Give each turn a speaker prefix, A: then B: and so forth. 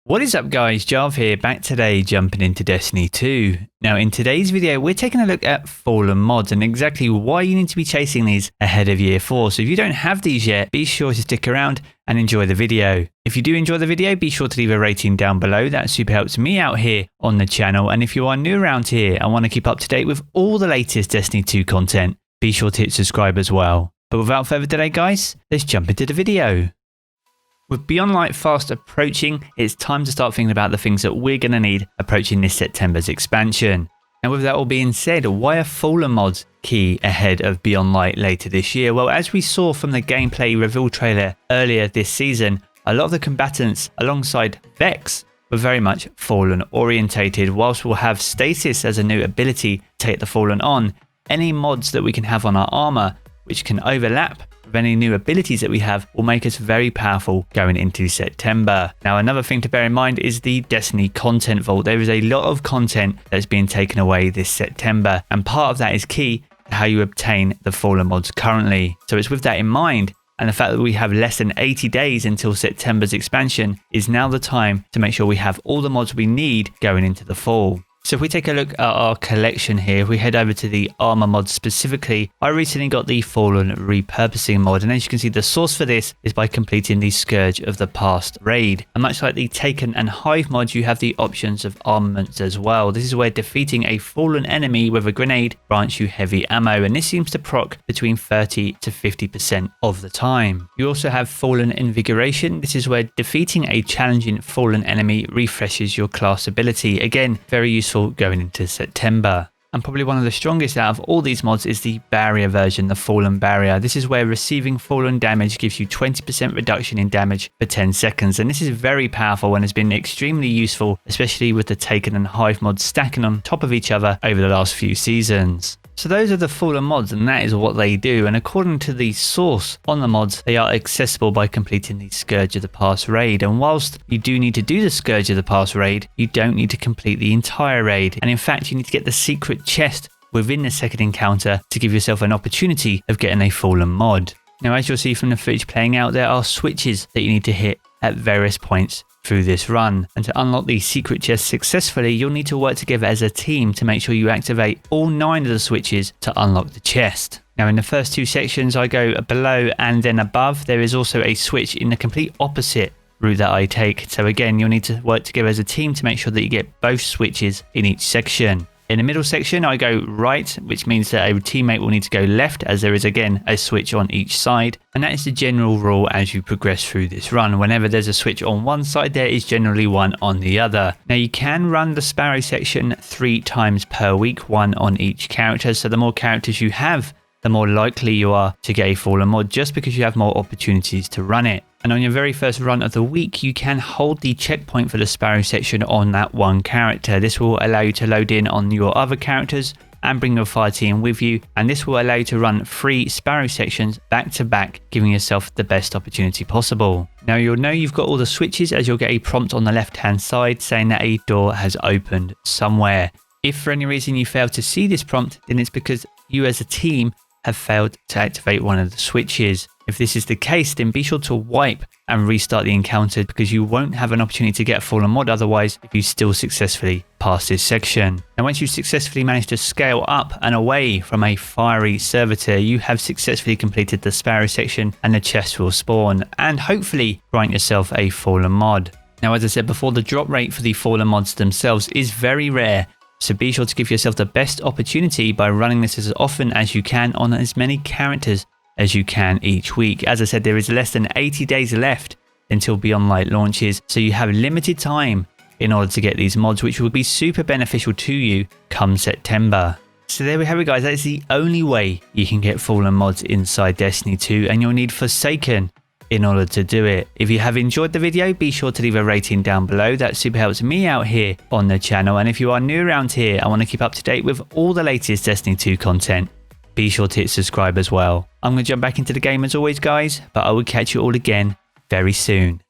A: What is up guys, Jarv here, back today jumping into Destiny 2. Now in today's video we're taking a look at Fallen mods and exactly why you need to be chasing these ahead of year 4. So if you don't have these yet, be sure to stick around and enjoy the video. If you do enjoy the video, be sure to leave a rating down below, that super helps me out here on the channel. And if you are new around here and want to keep up to date with all the latest Destiny 2 content, be sure to hit subscribe as well. But without further delay guys, let's jump into the video. With Beyond Light fast approaching, it's time to start thinking about the things that we're going to need approaching this September's expansion. And with that all being said, why are Fallen mods key ahead of Beyond Light later this year? Well, as we saw from the gameplay reveal trailer earlier this season, a lot of the combatants alongside Vex were very much Fallen orientated. Whilst we'll have Stasis as a new ability to take the Fallen on, any mods that we can have on our armor which can overlap with any new abilities that we have will make us very powerful going into September. Now another thing to bear in mind is the Destiny content vault. There is a lot of content that's being taken away this September, and part of that is key to how you obtain the Fallen mods currently. So it's with that in mind, and the fact that we have less than 80 days until September's expansion, is now the time to make sure we have all the mods we need going into the fall. So if we take a look at our collection here, if we head over to the armor mod specifically, I recently got the Fallen repurposing mod, and as you can see the source for this is by completing the Scourge of the Past raid. And much like the Taken and Hive mods, you have the options of armaments as well. This is where defeating a Fallen enemy with a grenade grants you heavy ammo, and this seems to proc between 30 to 50% of the time. You also have Fallen Invigoration. This is where defeating a challenging Fallen enemy refreshes your class ability. Again, very useful going into September. And probably one of the strongest out of all these mods is the barrier version, the Fallen barrier. This is where receiving Fallen damage gives you 20% reduction in damage for 10 seconds. And this is very powerful and has been extremely useful, especially with the Taken and Hive mods stacking on top of each other over the last few seasons. So those are the Fallen mods, and that is what they do. And according to the source on the mods, they are accessible by completing the Scourge of the Past raid. And whilst you do need to do the Scourge of the Past raid, you don't need to complete the entire raid. And in fact, you need to get the secret chest within the second encounter to give yourself an opportunity of getting a Fallen mod. Now, as you'll see from the footage playing out, there are switches that you need to hit at various points through this run, and to unlock the secret chest successfully, you'll need to work together as a team to make sure you activate all 9 of the switches to unlock the chest. Now in the first 2 sections I go below and then above. There is also a switch in the complete opposite route that I take, so again you'll need to work together as a team to make sure that you get both switches in each section. In the middle section I go right, which means that a teammate will need to go left, as there is again a switch on each side, and that is the general rule as you progress through this run. Whenever there's a switch on one side, there is generally one on the other. Now you can run the Sparrow section 3 times per week, 1 on each character, so the more characters you have, the more likely you are to get a Fallen mod, just because you have more opportunities to run it. And on your very first run of the week, you can hold the checkpoint for the Sparrow section on that one character. This will allow you to load in on your other characters and bring your fire team with you, and this will allow you to run 3 Sparrow sections back to back, giving yourself the best opportunity possible. Now you'll know you've got all the switches as you'll get a prompt on the left hand side saying that a door has opened somewhere. If for any reason you fail to see this prompt, then it's because you as a team have failed to activate one of the switches. If this is the case, then be sure to wipe and restart the encounter, because you won't have an opportunity to get a Fallen mod otherwise if you still successfully pass this section. And once you successfully manage to scale up and away from a fiery servitor, you have successfully completed the Sparrow section and the chest will spawn and hopefully grant yourself a Fallen mod. Now as I said before, the drop rate for the Fallen mods themselves is very rare, so be sure to give yourself the best opportunity by running this as often as you can on as many characters as you can each week. As I said, there is less than 80 days left until Beyond Light launches, so you have limited time in order to get these mods, which will be super beneficial to you come September. So there we have it guys, that is the only way you can get Fallen mods inside Destiny 2, and you'll need Forsaken in order to do it. If you have enjoyed the video, be sure to leave a rating down below, that super helps me out here on the channel. And if you are new around here and want to keep up to date with all the latest Destiny 2 content, be sure to hit subscribe as well. I'm going to jump back into the game as always guys, but I will catch you all again very soon.